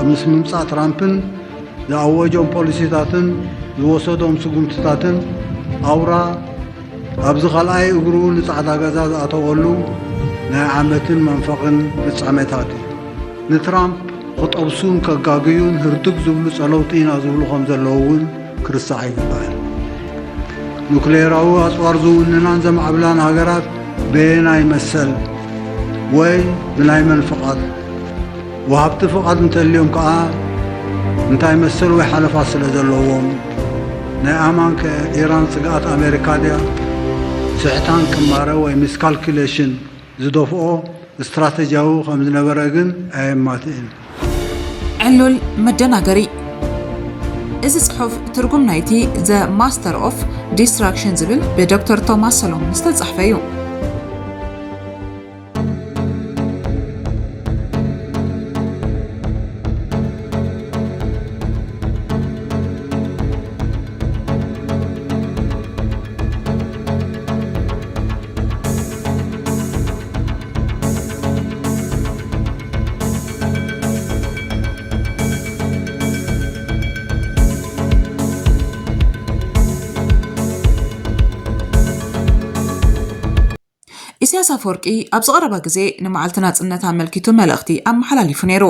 ምስ ምምጻእ ትራምፕን ዝኣወጆም ፖሊሲታትን ዝወሰዶም ስጉምትታትን ኣውራ ኣብዚ ካልኣይ እግሩ ንጻዕዳ ገዛ ዝኣተወሉ ናይ ዓመትን መንፈቕን ፍጻሜታት እዩ። ንትራምፕ ክጠብሱን ከጋግዩን ህርድግ ዝብሉ ጸለውቲ ኢና ዝብሉ ከም ዘለዉ እውን ክርስዕ ይግባእ። ኑክሌራዊ ኣጽዋር ዝውንናን ዘማዕብላን ሃገራት በየናይ መሰል ወይ ብናይ መን ፍቓድ ወሃብቲ ፍቓድ እንተልዮም ከዓ እንታይ መሰል ወይ ሓለፋ ስለ ዘለዎም ናይ ኣማን ከኢራን ስግኣት ኣሜሪካ ድያ ስሕታን ክማረ ወይ ሚስካልኩሌሽን ዝደፍኦ استراتيجيو خمس نبرقن أيماتين علول مدناغري إذا صحف ترجم نايتي The Master of Distraction زبل بدكتور توماس سلوم مستتصحفيو ኢሳያስ አፈወርቂ ኣብ ዝቐረበ ግዜ ንመዓልትና ጽነታ መልኪቱ መልእኽቲ ኣመሓላሊፉ ነይሩ።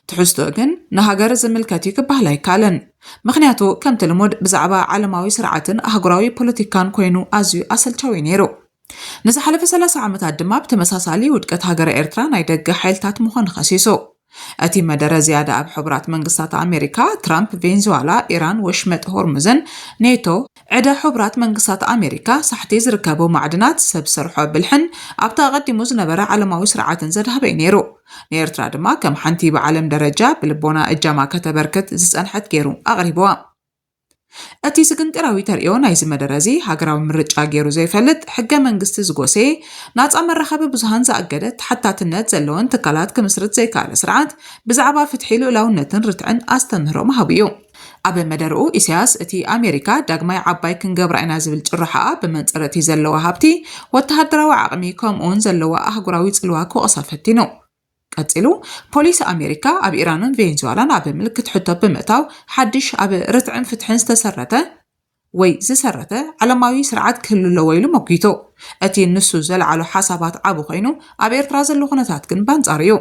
ትሕዝቶ ግን ንሃገር ዝምልከት ክበሃል ኣይከኣልን። ምክንያቱ ከምቲ ልሙድ ብዛዕባ ዓለማዊ ስርዓትን ኣህጉራዊ ፖለቲካን ኮይኑ ኣዝዩ ኣሰልቻዊ ነይሩ። ንዝሓለፈ 30 ዓመታት ድማ ብተመሳሳሊ ውድቀት ሃገር ኤርትራ ናይ ደገ ሓይልታት ምዃኑ ኸሲሱ። እቲ መደረ ዝያዳ ኣብ ሕቡራት መንግስታት ኣሜሪካ ትራምፕ ቬንዙዌላ ኢራን ወሽመጥ ሆርሙዝን ኔቶ ዕደ ሕቡራት መንግስታት ኣሜሪካ ሳሕቲ ዝርከቡ ማዕድናት ሰብ ሰርሖ ብልሕን ኣብታ ቀዲሙ ዝነበረ ዓለማዊ ስርዓትን ዘድሃበ ነይሩ። ንኤርትራ ድማ ከም ሓንቲ ብዓለም ደረጃ ብልቦና እጃማ ከተበርክት ዝጸንሐት ገይሩ ኣቕሪብዋ። እቲ ስግንጥራዊ ተርእዮ ናይዚ መደረዚ ሃገራዊ ምርጫ ገይሩ ዘይፈልጥ ሕገ መንግስቲ ዝጎሴ ናፃ መራኸቢ ብዙሃን ዝኣገደት ሓታትነት ዘለዎን ትካላት ክምስርት ዘይከኣለ ስርዓት ብዛዕባ ፍትሒ ልኡላውነትን ርትዕን ኣስተምህሮ መሃቡ እዩ። ኣብ መደርኡ ኢሳያስ እቲ ኣሜሪካ ዳግማይ ዓባይ ክንገብራ ኢና ዝብል ጭራሓ ብመንጽረቲ ዘለዋ ሃብቲ ወተሃደራዊ ዓቕሚ ከምኡውን ዘለዋ ኣህጉራዊ ጽልዋ ክወቕሳ ፈቲኑ ቀፂሉ ፖሊስ ኣሜሪካ ኣብ ኢራንን ቬንዙዌላን ኣብ ምልክት ሕቶ ብምእታው ሓድሽ ኣብ ርትዕን ፍትሕን ዝሰረተ ዓለማዊ ስርዓት ክህልሎ ወይሉ መጊቶ እቲ ንሱ ዘለዓሎ ሓሳባት ዓቡ ኮይኑ ኣብ ኤርትራ ዘሎ ኩነታት ግን ባንጻር እዩ።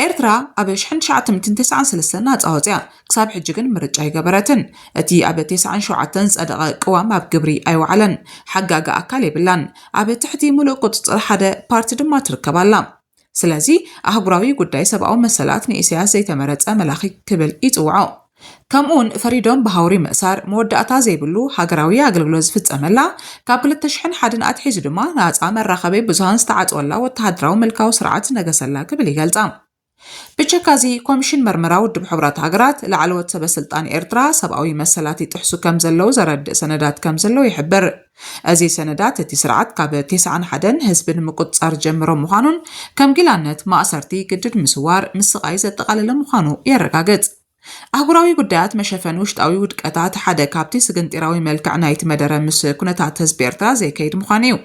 ኤርትራ ኣብ 1993 ናፃ ወፅያ ክሳብ ሕጂ ግን ምርጫ ይገበረትን። እቲ ኣብ 97 ዝጸደቐ ቅዋም ኣብ ግብሪ ኣይወዓለን። ሓጋጋ ኣካል የብላን። ኣብ ትሕቲ ሙሉእ ቁፅፅር ሓደ ፓርቲ ድማ ትርከባላ። ስለዚ ኣህጉራዊ ጉዳይ ሰብኣዊ መሰላት ንኢሳያስ ዘይተመረጸ መላኺ ክብል ይጽውዖ። ከምኡውን ፈሪዶም ብሃውሪ ምእሳር መወዳእታ ዘይብሉ ሃገራዊ ኣገልግሎት ዝፍጸመላ ካብ 2001 ኣትሒዙ ድማ ናፃ መራኸቢ ብዙሃን ዝተዓጽወላ ወተሃደራዊ መልካዊ ስርዓት ነገሰላ ክብል ይገልጻ። ብቸካዚ ኮሚሽን መርመራ ውድብ ሕቡራት ሃገራት ላዕለዎት ሰበስልጣን ኤርትራ ሰብኣዊ መሰላት ይጥሕሱ ከም ዘለው ዘረድእ ሰነዳት ከም ዘለው ይሕብር። እዚ ሰነዳት እቲ ስርዓት ካብ 91 ህዝቢ ንምቁፅጻር ጀምሮ ምዃኑን ከም ጊላነት ማእሰርቲ ግድድ ምስዋር ምስቃይ ዘጠቃለለ ምዃኑ የረጋግጽ። ኣህጉራዊ ጉዳያት መሸፈን ውሽጣዊ ውድቀታት ሓደ ካብቲ ስግንጢራዊ መልክዕ ናይቲ መደረ ምስ ኩነታት ህዝቢ ኤርትራ ዘይከይድ ምዃኑ እዩ።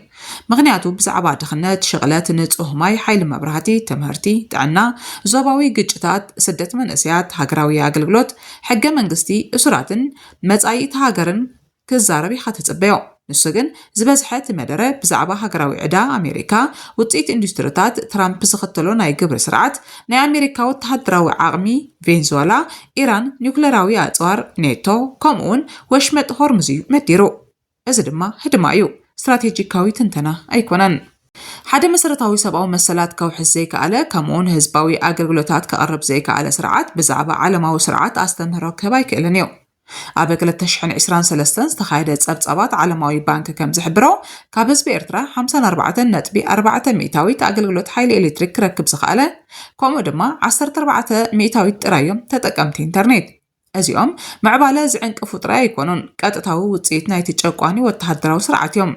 ምክንያቱ ብዛዕባ ድኽነት፣ ሽቕለት፣ ንጹህ ማይ፣ ሓይሊ መብራህቲ፣ ትምህርቲ፣ ጥዕና፣ ዞባዊ ግጭታት፣ ስደት መንእስያት፣ ሃገራዊ ኣገልግሎት፣ ሕገ መንግስቲ፣ እሱራትን መጻኢቲ ሃገርን ክዛረብ ኢኻ ትጽበዮ። ንሱ ግን ዝበዝሐት መደረ ብዛዕባ ሃገራዊ ዕዳ ኣሜሪካ፣ ውፅኢት ኢንዱስትሪታት፣ ትራምፕ ዝኽተሎ ናይ ግብሪ ስርዓት፣ ናይ ኣሜሪካ ወተሃደራዊ ዓቕሚ፣ ቬንዙዌላ፣ ኢራን፣ ኒውክሌራዊ ኣጽዋር፣ ኔቶ ከምኡውን ወሽመጥ ሆርሙዝ እዩ መዲሩ። እዚ ድማ ህድማ እዩ፣ ስትራቴጂካዊ ትንተና ኣይኮነን። ሓደ መሰረታዊ ሰብኣዊ መሰላት ከውሕዝ ዘይከኣለ ከምኡውን ህዝባዊ ኣገልግሎታት ከቕርብ ዘይከኣለ ስርዓት ብዛዕባ ዓለማዊ ስርዓት ኣስተምህሮ ክህብ ኣይክእልን እዩ። ኣብ 2023 ዝተኻየደ ጸብጻባት ዓለማዊ ባንክ ከም ዝሕብሮ ካብ ህዝቢ ኤርትራ 54.4 ሚእታዊት ኣገልግሎት ሓይሊ ኤሌክትሪክ ክረክብ ዝኽኣለ ከምኡ ድማ 14 ሚእታዊት ጥራዮም ተጠቀምቲ ኢንተርኔት። እዚኦም ምዕባለ ዝዕንቅፉ ጥራይ ኣይኮኑን፣ ቀጥታዊ ውፅኢት ናይቲ ጨቋኒ ወተሃደራዊ ስርዓት እዮም።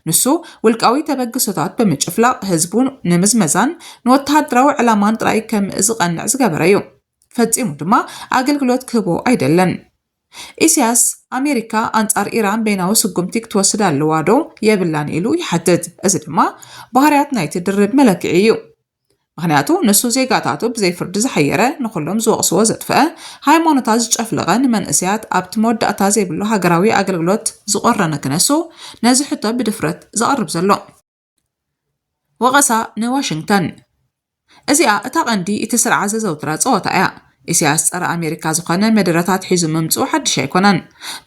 ንሱ ውልቃዊ ተበግሶታት ብምጭፍላቕ ህዝቡ ንምዝመዛን ንወተሃደራዊ ዕላማን ጥራይ ከም ዝቐንዕ ዝገበረ እዩ። ፈጺሙ ድማ ኣገልግሎት ክህቦ ኣይደለን። ኢሳያስ ኣሜሪካ ኣንጻር ኢራን በይናዊ ስጉምቲ ክትወስድ ኣለዋ ዶ የብላን ኢሉ ይሓትት። እዚ ድማ ባህርያት ናይቲ ድርብ መለክዒ እዩ። ምክንያቱ ንሱ ዜጋታቱ ብዘይ ፍርዲ ዝሐየረ ንኩሎም ዝወቕስዎ ዘጥፍአ ሃይማኖታት ዝጨፍለቐ ንመንእስያት ኣብቲ መወዳእታ ዘይብሉ ሃገራዊ ኣገልግሎት ዝቆረነ ክነሱ ነዚ ሕቶ ብድፍረት ዘቕርብ ዘሎ ወቐሳ ንዋሽንግተን እዚኣ እታ ቀንዲ እቲ ስርዓት ዘዘውትራ ፀወታ እያ ኢሳያስ ፀረ ኣሜሪካ ዝኾነ መደረታት ሒዙ መምፅኡ ሓድሽ ኣይኮነን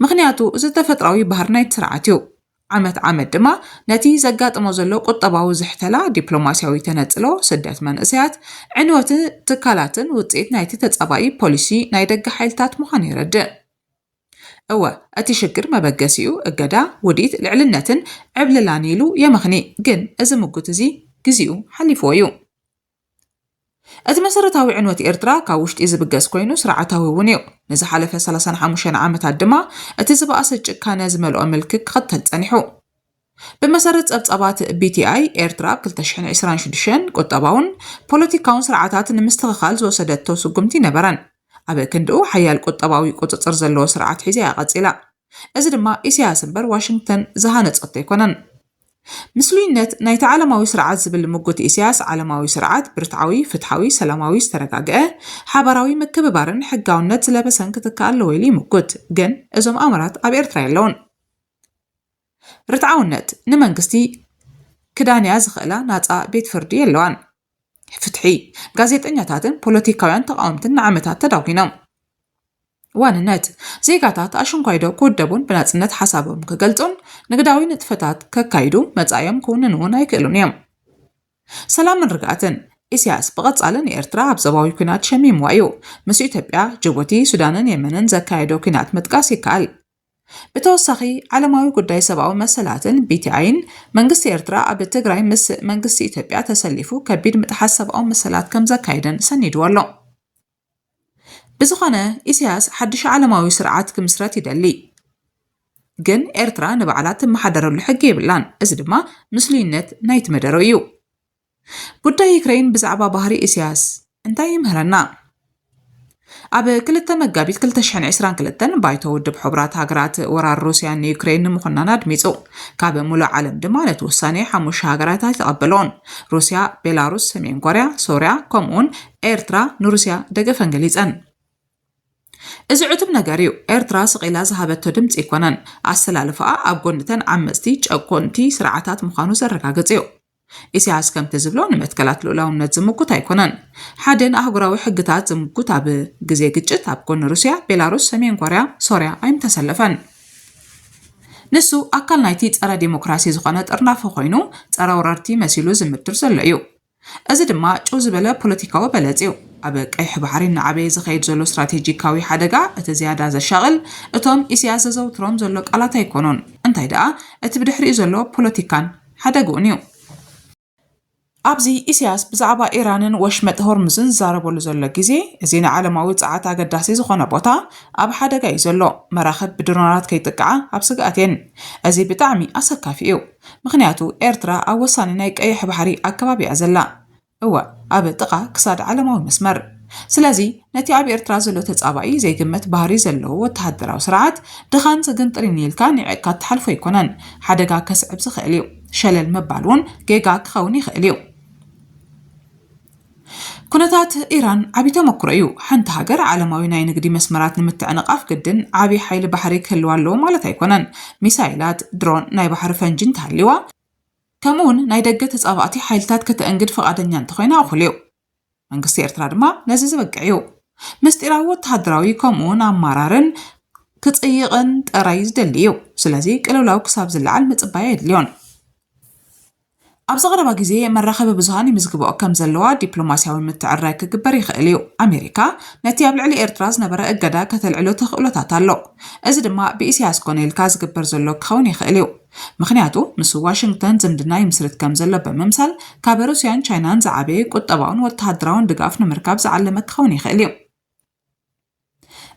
ምክንያቱ እዚ ተፈጥራዊ ባህር ናይቲ ስርዓት እዩ ዓመት ድማ ነቲ ዘጋጥሞ ዘሎ ቁጠባዊ ዝሕተላ ዲፕሎማስያዊ ተነፅሎ ስደት መንእስያት ዕንወት ትካላትን ውፅኢት ናይቲ ተፀባኢ ፖሊሲ ናይ ደገ ሓይልታት ምዃኑ ይረድእ እወ እቲ ሽግር መበገሲኡ እገዳ ውዲት ልዕልነትን ዕብልላን ኢሉ የመኽኒ ግን እዚ ምጉት እዚ ግዚኡ ሓሊፍዎ እዩ እቲ መሰረታዊ ዕንወት ኤርትራ ካብ ውሽጢ ዝብገስ ኮይኑ ስርዓታዊ እውን እዩ ንዝሓለፈ 35 ዓመታት ድማ እቲ ዝበኣሰ ጭካነ ዝመልኦ ምልክት ክኽተል ፀኒሑ ብመሰረት ፀብፀባት BTI ኤርትራ 2026 ቁጠባውን ፖለቲካውን ስርዓታት ንምስትኽኻል ዝወሰደቶ ስጉምቲ ነበረን ኣብ ክንድኡ ሓያል ቁጠባዊ ቁፅፅር ዘለዎ ስርዓት ሒዛ ያቐፂላ እዚ ድማ ኢሳያስ እምበር ዋሽንግተን ዝሃነፀቶ ኣይኮነን ምስሉይነት ናይቲ ዓለማዊ ስርዓት ዝብል ምጉት ኢሳያስ ዓለማዊ ስርዓት ብርትዓዊ ፍትሓዊ ሰላማዊ ዝተረጋግአ ሓበራዊ ምክብባርን ሕጋውነት ዝለበሰን ክትከኣል ኣለዎ ኢሉ ይምጉት ግን እዞም ኣምራት ኣብ ኤርትራ የለውን ርትዓውነት ንመንግስቲ ክዳንያ ዝኽእላ ናፃ ቤት ፍርዲ የለዋን ፍትሒ ጋዜጠኛታትን ፖለቲካውያን ተቃወምትን ንዓመታት ተዳውጊኖም ዋንነት ዜጋታት ኣሽንኳይዶ ክውደቡን ብናጽነት ሓሳቦም ክገልጹን ንግዳዊ ንጥፈታት ከካይዱ መጻዮም ክውንን እውን ኣይክእሉን እዮም ሰላምን ርግኣትን ኢሳያስ ብቐጻልን ኤርትራ ኣብ ዞባዊ ኩናት ሸሚምዋ እዩ ምስ ኢትዮጵያ ጅቡቲ ሱዳንን የመንን ዘካየዶ ኩናት ምጥቃስ ይከኣል ብተወሳኺ ዓለማዊ ጉዳይ ሰብኣዊ መሰላትን BTIን መንግስቲ ኤርትራ ኣብ ትግራይ ምስ መንግስቲ ኢትዮጵያ ተሰሊፉ ከቢድ ምጥሓስ ሰብኣዊ መሰላት ከም ዘካይደን ሰኒድዎ ኣሎ ብዝኾነ ኢሳያስ ሓድሽ ዓለማዊ ስርዓት ክምስረት ይደሊ ግን ኤርትራ ንባዕላት ትመሓደረሉ ሕጊ ይብላን እዚ ድማ ምስሉይነት ናይቲ መደሮ እዩ ጉዳይ ዩክሬን ብዛዕባ ባህሪ ኢሳያስ እንታይ ይምህረና ኣብ 2 መጋቢት 2022 ባይቶ ውድብ ሕቡራት ሃገራት ወራር ሩስያ ንዩክሬን ንምኹናን ኣድሚፁ ካብ ሙሉእ ዓለም ድማ ነቲ ውሳኔ 5 ሃገራት ተቐበሎን ሩስያ ቤላሩስ ሰሜን ኮርያ ሶርያ ከምኡውን ኤርትራ ንሩስያ ደገፈን ገሊፀን እዚ ዕቱብ ነገር እዩ ኤርትራ ስቂላ ዝሃበቶ ድምፂ ይኮነን ኣሰላልፋኣ ኣብ ጎንተን ዓመፅቲ ጨቆንቲ ስርዓታት ምዃኑ ዘረጋግፅ እዩ ኢሳያስ ከምቲ ዝብሎ ንመትከላት ልኡላውነት ዝምጉት ኣይኮነን ሓደን ኣህጉራዊ ሕግታት ዝምጉት ኣብ ግዜ ግጭት ኣብ ጎኒ ሩስያ ቤላሩስ ሰሜን ኮርያ ሶርያ ኣይምተሰለፈን ንሱ ኣካል ናይቲ ፀረ ዲሞክራሲ ዝኾነ ጥርናፈ ኮይኑ ፀረ ወረርቲ መሲሉ ዝምድር ዘሎ እዩ እዚ ድማ ጭው ዝበለ ፖለቲካዊ በለፅ እዩ ኣብ ቀይሕ ባሕሪ ንዓበይ ዝኸይድ ዘሎ ስትራቴጂካዊ ሓደጋ እቲ ዝያዳ ዘሻቕል እቶም ኢሳያስ ዘዘውትሮም ዘሎ ቃላት ኣይኮኑን እንታይ ደኣ እቲ ብድሕሪኡ ዘሎ ፖለቲካን ሓደጉን እዩ ኣብዚ ኢሳያስ ብዛዕባ ኢራንን ወሽመጥ ሆርሙዝን ዝዛረበሉ ዘሎ ግዜ እዚ ንዓለማዊ ፀዓት ኣገዳሲ ዝኾነ ቦታ ኣብ ሓደጋ እዩ ዘሎ መራኸብ ብድሮናት ከይጥቅዓ ኣብ ስግኣት እየን እዚ ብጣዕሚ ኣሰካፊ እዩ ምክንያቱ ኤርትራ ኣብ ወሳኒ ናይ ቀይሕ ባሕሪ ኣከባቢ እያ ዘላ እወ ኣብ ጥቓ ክሳድ ዓለማዊ መስመር ስለዚ ነቲ ኣብ ኤርትራ ዘሎ ተጻባኢ ዘይግመት ባህሪ ዘለዎ ወተሃደራዊ ስርዓት ድኻን ዝግንጥሪን ኢልካ ንዕቅካ ተሓልፎ ኣይኮነን ሓደጋ ከስዕብ ዝኽእል እዩ ሸለል መባል እውን ጌጋ ክኸውን ይኽእል እዩ ኩነታት ኢራን ዓቢ ተመክሮ እዩ ሓንቲ ሃገር ዓለማዊ ናይ ንግዲ መስመራት ንምትዕንቃፍ ግድን ዓቢ ሓይሊ ባሕሪ ክህልዋ ኣለዎ ማለት ኣይኮነን ሚሳይላት ድሮን ናይ ባሕሪ ፈንጂን ተሃልይዋ ከምኡውን ናይ ደገ ተጻባእቲ ሓይልታት ከተእንግድ ፈቃደኛ እንተኮይና እኹል እዩ መንግስቲ ኤርትራ ድማ ነዚ ዝበቅዕ እዩ ምስጢራዊ ወተሃደራዊ ከምኡውን ኣመራርን ክጽይቕን ጥራይ ዝደሊ እዩ ስለዚ ቅልውላው ክሳብ ዝለዓል ምጽባይ የድልዮን ኣብ ዝቐረባ ግዜ መራኸቢ ብዙሃን ይምዝግብኦ ከም ዘለዋ ዲፕሎማስያዊ ምትዕርራይ ክግበር ይኽእል እዩ ኣሜሪካ ነቲ ኣብ ልዕሊ ኤርትራ ዝነበረ እገዳ ከተልዕሎ ተኽእሎታት ኣሎ እዚ ድማ ብኢሳያስ ኮነ ኢልካ ዝግበር ዘሎ ክኸውን ይኽእል እዩ ምክንያቱ ምስ ዋሽንግተን ዝምድና ይምስርት ከም ዘሎ ብምምሳል ካብ ሩስያን ቻይናን ዝዓበየ ቁጠባውን ወተሃደራውን ድጋፍ ንምርካብ ዝዓለመ ክኸውን ይኽእል እዩ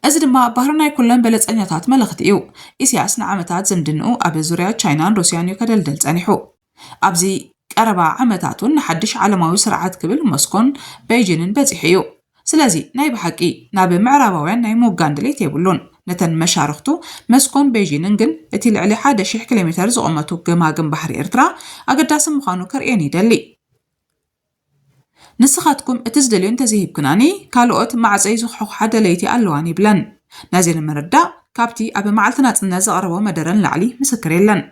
እዚ ድማ ባህሪ ናይ ኩለን በለፀኛታት መልእኽቲ እዩ ኢሳያስ ንዓመታት ዝምድንኡ ኣብ ዙርያ ቻይናን ሩስያን እዩ ከደልደል ፀኒሑ ኣብዚ ቀረባ ዓመታቱን ንሓድሽ ዓለማዊ ስርዓት ክብል ሞስኮን ቤይጂንን በፂሑ እዩ ስለዚ ናይ ብሓቂ ናብ ምዕራባውያን ናይ ምውጋን ድሌት የብሉን ነተን መሻርክቱ ሞስኮን ቤይጂንን ግን እቲ ልዕሊ 1000 ኪሎ ሜትር ዝቕመቱ ገማግም ባሕሪ ኤርትራ ኣገዳሲ ምዃኑ ከርእየን ይደሊ ንስኻትኩም እትዝደልዩ እንተዘይብክናኒ ካልኦት ማዕፀይ ዝኽሑቕ ሓደ ለይቲ ኣለዋን ይብለን ነዚ ንምርዳእ ካብቲ ኣብ መዓልቲ ናጽነት ዘቕረቦ መደረን ላዕሊ ምስክር የለን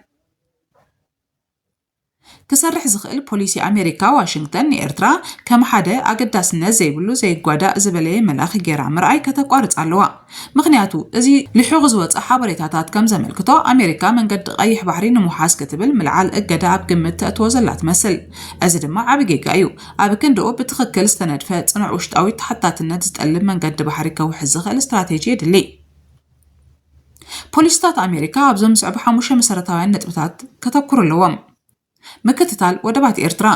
ክሰርሕ ዝኽእል ፖሊሲ ኣሜሪካ ዋሽንግተን ንኤርትራ ከም ሓደ ኣገዳስነት ዘይብሉ ዘይጓዳእ ዝበለየ መላኺ ጌራ ምርኣይ ከተቋርጽ ኣለዋ ምኽንያቱ እዚ ልሑቕ ዝወፅእ ሓበሬታታት ከም ዘመልክቶ ኣሜሪካ መንገዲ ቀይሕ ባሕሪ ንምውሓዝ ክትብል ምልዓል እገዳ ኣብ ግምት ተእትዎ ዘላ ትመስል እዚ ድማ ዓቢ ጌጋ እዩ ኣብ ክንድኡ ብትኽክል ዝተነድፈ ጽኑዕ ውሽጣዊ ተሓታትነት ዝጠልብ መንገዲ ባሕሪ ከውሕዝ ዝኽእል ስትራቴጂ የድሊ ፖሊስታት ኣሜሪካ ኣብዞም ዝዕቡ 5 መሰረታውያን ነጥብታት ከተኩሩ ኣለዎም ምክትታል ወደባት ኤርትራ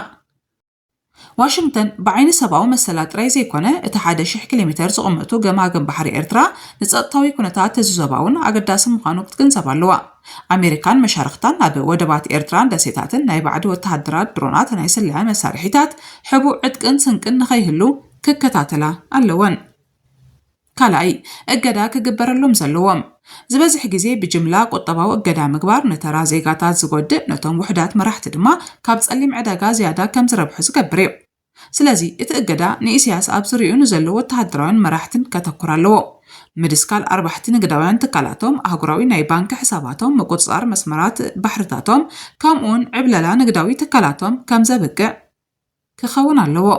ዋሽንግተን ብዓይኒ ሰብኣዊ መሰላ ጥራይ ዘይኮነ እቲ 1000 ኪሎ ሜትር ዝቕመጡ ገማገም ባሕሪ ኤርትራ ንጸጥታዊ ኩነታት ተዘባውን ኣገዳሲ ምዃኑ ክትግንዘብ ኣለዋ ኣሜሪካን መሻርክታን ኣብ ወደባት ኤርትራን ደሴታትን ናይ ባዕዲ ወተሃደራት ድሮናት ናይ ስለላ መሳርሒታት ሕቡዕ ዕጥቅን ስንቅን ንኸይህሉ ክከታተላ ኣለወን ካልኣይ እገዳ ክግበረሎም ዘለዎም ዝበዝሕ ግዜ ብጅምላ ቁጠባዊ እገዳ ምግባር ነተራ ዜጋታት ዝጎድእ ነቶም ውሕዳት መራሕቲ ድማ ካብ ጸሊም ዕዳጋ ዝያዳ ከም ዝረብሑ ዝገብር እዩ ስለዚ እቲ እገዳ ንኢሳያስ ኣብ ዝርኡ ንዘለዎ ወተሃደራውን መራሕትን ከተኩር ኣለዎ ምድስካል 4 ንግዳውያን ትካላቶም ኣህጉራዊ ናይ ባንኪ ሕሳባቶም ምቁፅጻር መስመራት ባሕርታቶም ከምኡውን ዕብለላ ንግዳዊ ትካላቶም ከም ዘብቅዕ ክኸውን ኣለዎ